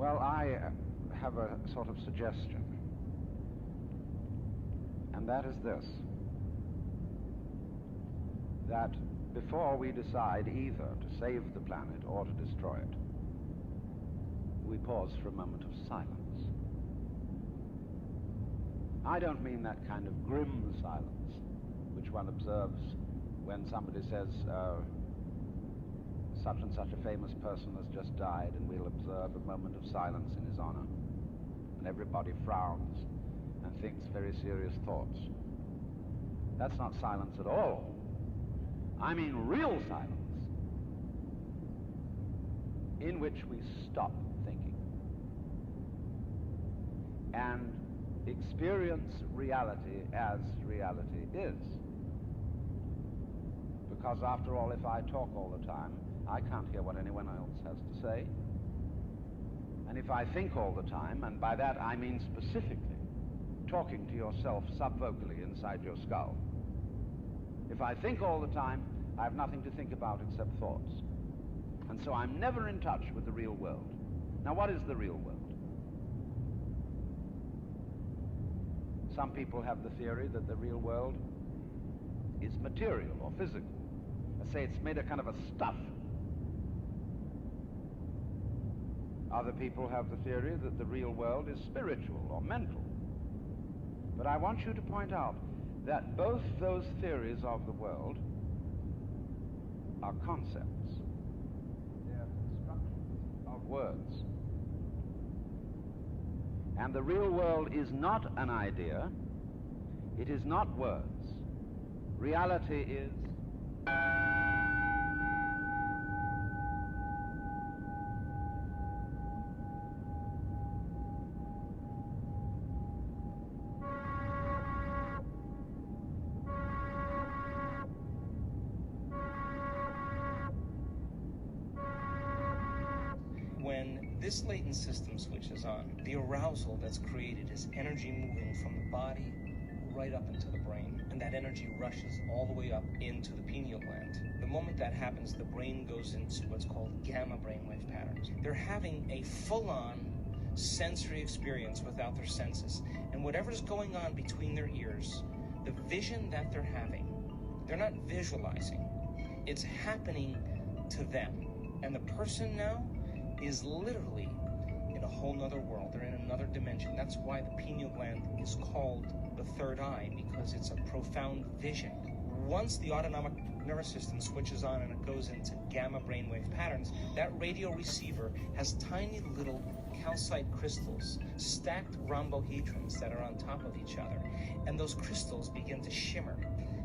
Well, I have a sort of suggestion, and that is this: that before we decide either to save the planet or to destroy it, we pause for a moment of silence. I don't mean that kind of grim silence which one observes when somebody says, such and such a famous person has just died, and we'll observe a moment of silence in his honor, and everybody frowns and thinks very serious thoughts. That's not silence at all. I mean real silence, in which we stop thinking and experience reality as reality is. Because after all, if I talk all the time, I can't hear what anyone else has to say. And if I think all the time, and by that I mean specifically talking to yourself subvocally inside your skull, if I think all the time, I have nothing to think about except thoughts. And so I'm never in touch with the real world. Now, what is the real world? Some people have the theory that the real world is material or physical. Let's say it's made of kind of a stuff. Other people have the theory that the real world is spiritual or mental. But I want you to point out that both those theories of the world are concepts. They're constructions of words. And the real world is not an idea. It is not words. Reality is when this latent system switches on, the arousal that's created is energy moving from the body right up into the brain, and that energy rushes all the way up into the pineal gland. The moment that happens, the brain goes into what's called gamma brainwave patterns. They're having a full-on sensory experience without their senses, and whatever's going on between their ears, the vision that they're having, they're not visualizing. It's happening to them. And the person now is literally in a whole nother world. They're in another dimension. That's why the pineal gland is called the third eye, because it's a profound vision. Once the autonomic nervous system switches on and it goes into gamma brainwave patterns, that radio receiver has tiny little calcite crystals, stacked rhombohedrons that are on top of each other. And those crystals begin to shimmer.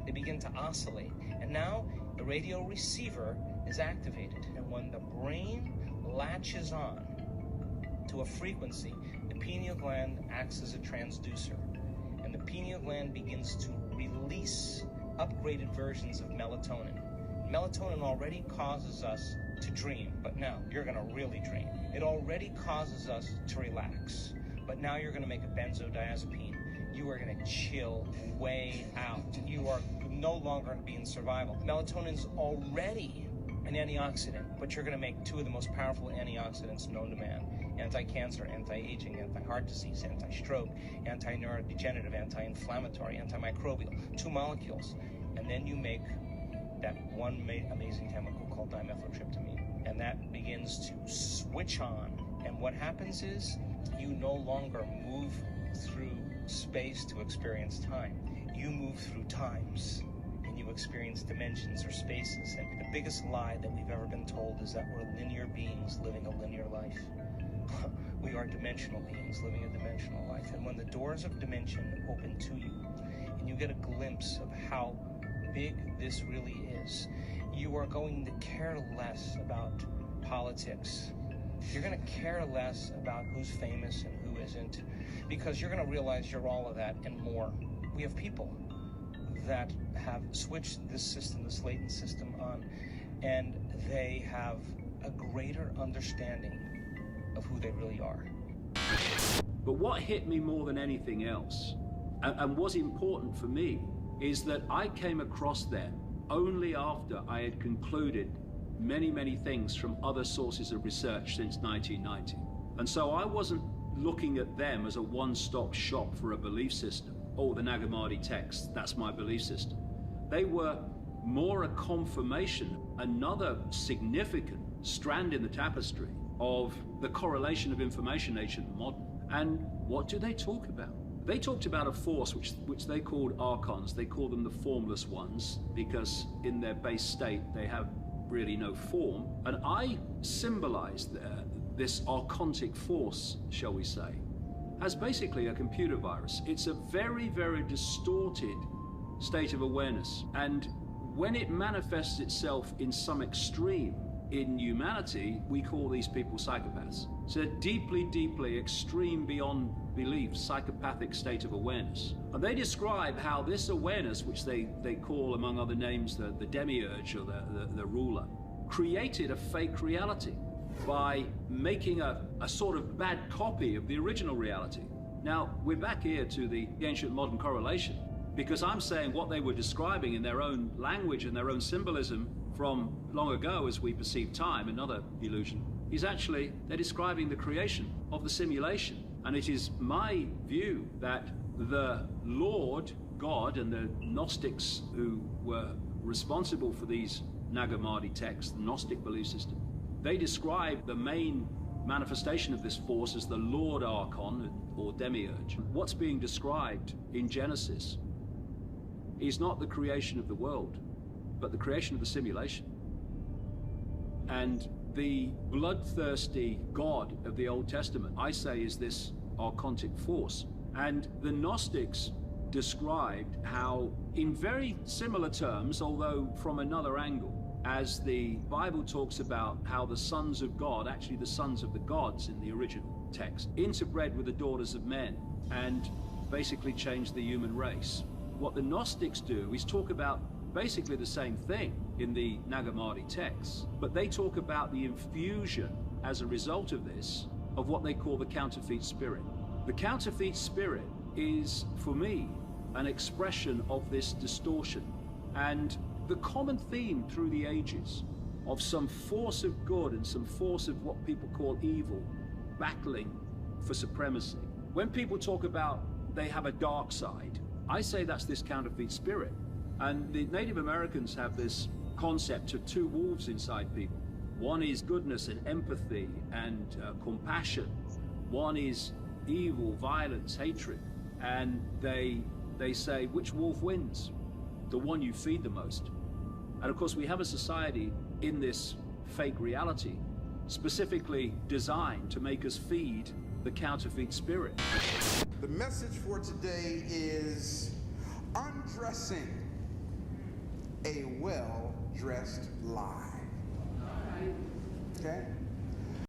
They begin to oscillate. And now the radio receiver is activated. And when the brain latches on to a frequency, the pineal gland acts as a transducer. And the pineal gland begins to release upgraded versions of melatonin. Melatonin already causes us to dream, but now you're going to really dream. It already causes us to relax, but now you're going to make a benzodiazepine. You are going to chill way out. You are no longer going to be in survival. Melatonin's already an antioxidant, but you're going to make two of the most powerful antioxidants known to man: anti-cancer, anti-aging, anti-heart disease, anti-stroke, anti-neurodegenerative, anti-inflammatory, antimicrobial, 2 molecules. And then you make that one amazing chemical called dimethyltryptamine, and that begins to switch on. And what happens is you no longer move through space to experience time. You move through times, and you experience dimensions or spaces. And the biggest lie that we've ever been told is that we're linear beings living a linear life. We are dimensional beings living a dimensional life. And when the doors of dimension open to you, and you get a glimpse of how big this really is, you are going to care less about politics. You're going to care less about who's famous and who isn't, because you're going to realize you're all of that and more. We have people that have switched this system, this latent system on, and they have a greater understanding of who they really are. But what hit me more than anything else, and was important for me, is that I came across them only after I had concluded many things from other sources of research since 1990. And so I wasn't looking at them as a one-stop shop for a belief system. Oh, the Nag Hammadi text, that's my belief system. They were more a confirmation, another significant strand in the tapestry of the correlation of information, ancient and modern. And what do they talk about? They talked about a force which they called archons. They call them the formless ones because in their base state they have really no form. And I symbolized this archontic force, shall we say, as basically a computer virus. It's a very, very distorted state of awareness. And when it manifests itself in some extreme in humanity, we call these people psychopaths. It's a deeply, deeply extreme beyond belief, psychopathic state of awareness. And they describe how this awareness, which they call, among other names, the demiurge or the ruler, created a fake reality by making a sort of bad copy of the original reality. Now, we're back here to the ancient modern correlation, because I'm saying what they were describing in their own language and their own symbolism from long ago as we perceive time, another illusion, is actually they're describing the creation of the simulation. And it is my view that the Lord, God, and the Gnostics who were responsible for these Nag Hammadi texts, the Gnostic belief system, they describe the main manifestation of this force as the Lord Archon or Demiurge. What's being described in Genesis is not the creation of the world, but the creation of the simulation. And the bloodthirsty God of the Old Testament, I say, is this archontic force. And the Gnostics described how, in very similar terms, although from another angle, as the Bible talks about how the sons of God, actually the sons of the gods in the original text, interbred with the daughters of men and basically changed the human race. What the Gnostics do is talk about basically the same thing in the Nag Hammadi texts, but they talk about the infusion as a result of this of what they call the counterfeit spirit. The counterfeit spirit is, for me, an expression of this distortion. And the common theme through the ages of some force of good and some force of what people call evil battling for supremacy. When people talk about they have a dark side, I say that's this counterfeit spirit. And the Native Americans have this concept of two wolves inside people. One is goodness and empathy and compassion. One is evil, violence, hatred. And they say, which wolf wins? The one you feed the most. And of course, we have a society in this fake reality specifically designed to make us feed the counterfeit spirit. The message for today is undressing a well-dressed lie. Okay?